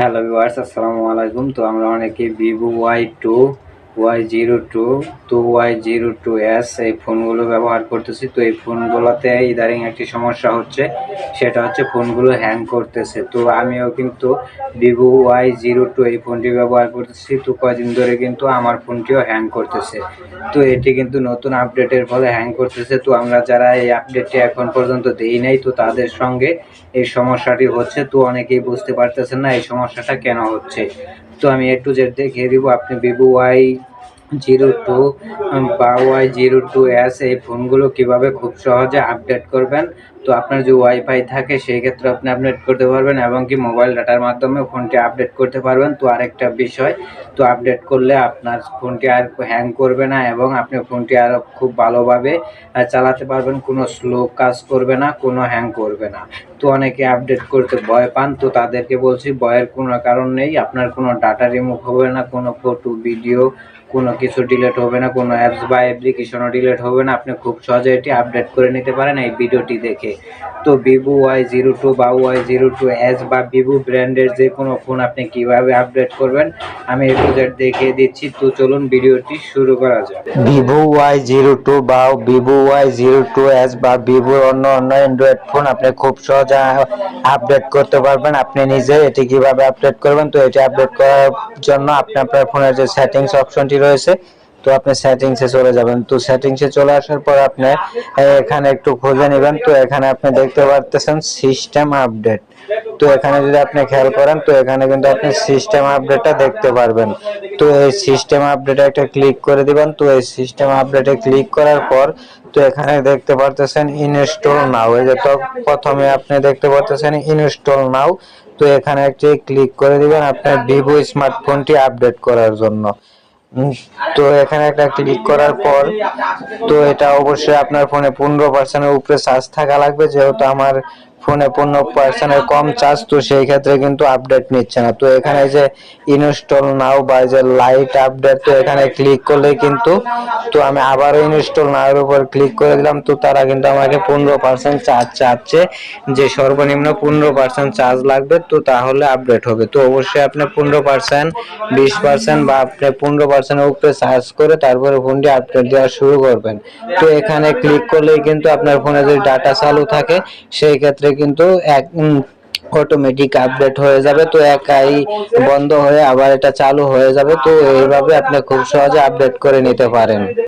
Hello viewers, আসসালামু আলাইকুম। তো আমরা অনেকে vivo y2 y02 তো y02s এই ফোনগুলো ব্যবহার করতেছি। তো এই ফোনগুলোতে ইদারিং একটি সমস্যা হচ্ছে, সেটা হচ্ছে ফোনগুলো হ্যাং করতেছে। তো আমিও কিন্তু vivo y02 এই ফোনটি ব্যবহার করতেছি। তো কয়দিন ধরে কিন্তু আমার ফোনটিও হ্যাং করতেছে। তো এটি কিন্তু নতুন আপডেটের ফলে হ্যাং করতেছে। তো আমরা যারা এই আপডেটটি এখন পর্যন্ত দেই নাই, তো তাদের সঙ্গে এই সমস্যাটি হচ্ছে। তো অনেকেই বুঝতে পারতেছেন না এই সমস্যাটা কেন হচ্ছে। তো আমি A to Z দেখিয়ে দিব। আপনি vivo y02 বা y02s এই ফোনগুলো কিভাবে খুব সহজে আপডেট করবেন। তো আপনার যে ওয়াইফাই থাকে সেই ক্ষেত্রে আপনি আপডেট করতে পারবেন এবং কি মোবাইল ডাটার মাধ্যমে ফোনটি আপডেট করতে পারবেন। তো আরেকটা বিষয়, তো আপডেট করলে আপনার ফোনটি আর হ্যাং করবে না এবং আপনি ফোনটি আরও খুব ভালোভাবে চালাতে পারবেন। কোনো স্লো কাজ করবে না, কোনো হ্যাং করবে না। তো অনেকে আপডেট করতে ভয় পান, তো তাদেরকে বলছি ভয়ের কোনো কারণ নেই। আপনার কোনো ডাটা রিমুভ হবে না, কোনো ফটো ভিডিও কোনো কিছু ডিলিট হবে না, কোনো অ্যাপস বা অ্যাপ্লিকেশনও ডিলিট হবে না। আপনি খুব সহজে এটি আপডেট করে নিতে পারেন এই ভিডিওটি দেখে। তো vivo y02 বা y02s বা vivo ব্র্যান্ডের যে কোনো ফোন আপনি কিভাবে আপডেট করবেন আমি A to Z দেখিয়ে দিচ্ছি। তো চলুন ভিডিওটি শুরু করা যাক। vivo y02 বা vivo y02s বা vivo অন্য অ্যান্ড্রয়েড ফোন আপনি খুব সহজে আপডেট করতে পারবেন। আপনি নিজে এটি কিভাবে আপডেট করবেন, তো এটি আপডেট করার জন্য আপনি আপনার ফোনের যে সেটিংস অপশনটি রয়েছে, তো আপনি সেটিংসে চলে যাবেন। তো সেটিংসে চলে আসার পর আপনি এখানে একটু খুঁজে নেবেন। তো এখানে আপনি দেখতে পারতেছেন সিস্টেম আপডেট। তো এখানে যদি আপনি খেয়াল করেন, তো এখানে কিন্তু আপনি সিস্টেম আপডেটটা দেখতে পারবেন। তো এই সিস্টেম আপডেটে একটা ক্লিক করে দিবেন। তো এই সিস্টেম আপডেটে ক্লিক করার পর তো এখানে দেখতে পারতেছেন ইনস্টল নাও। এই যে তো প্রথমে আপনি দেখতে পারতেছেন ইনস্টল নাও। তো এখানে একটি ক্লিক করে দিবেন আপনার ভিভো স্মার্টফোনটি আপডেট করার জন্য। তো এখানে একটা ক্লিক করার পর তো এটা অবশ্যই আপনার ফোনে 15% উপরে চার্জ থাকা লাগবে, যেহেতু আমার ফোনে 15% কম চার্জ, তো সেই ক্ষেত্রে কিন্তু আপডেট নিচ্ছে না। তো এখানে যে ইনস্টল নাও বা যে লাইট আপডেট, তো এখানে ক্লিক করলে কিন্তু তো আমি আবারও ইনস্টল নাও এর উপর ক্লিক করে দিলাম। তো তারা কিন্তু আমাকে 15% চার্জ চাচ্ছে, যে সর্বনিম্ন 15% চার্জ লাগবে, তো তাহলে আপডেট হবে। তো অবশ্যই আপনি 15%, 20% বা আপনি 15% উপরে চার্জ করে তারপরে ফোনটি আপডেট দেওয়া শুরু করবেন। তো এখানে ক্লিক করলেই কিন্তু আপনার ফোনে যদি ডাটা চালু থাকে সেই ক্ষেত্রে কিন্তু অটোমেটিক আপডেট হয়ে যাবে। তো একাই বন্ধ হয়ে আবার এটা চালু হয়ে যাবে। তো এইভাবে আপনি খুব সহজে আপডেট করে নিতে পারেন।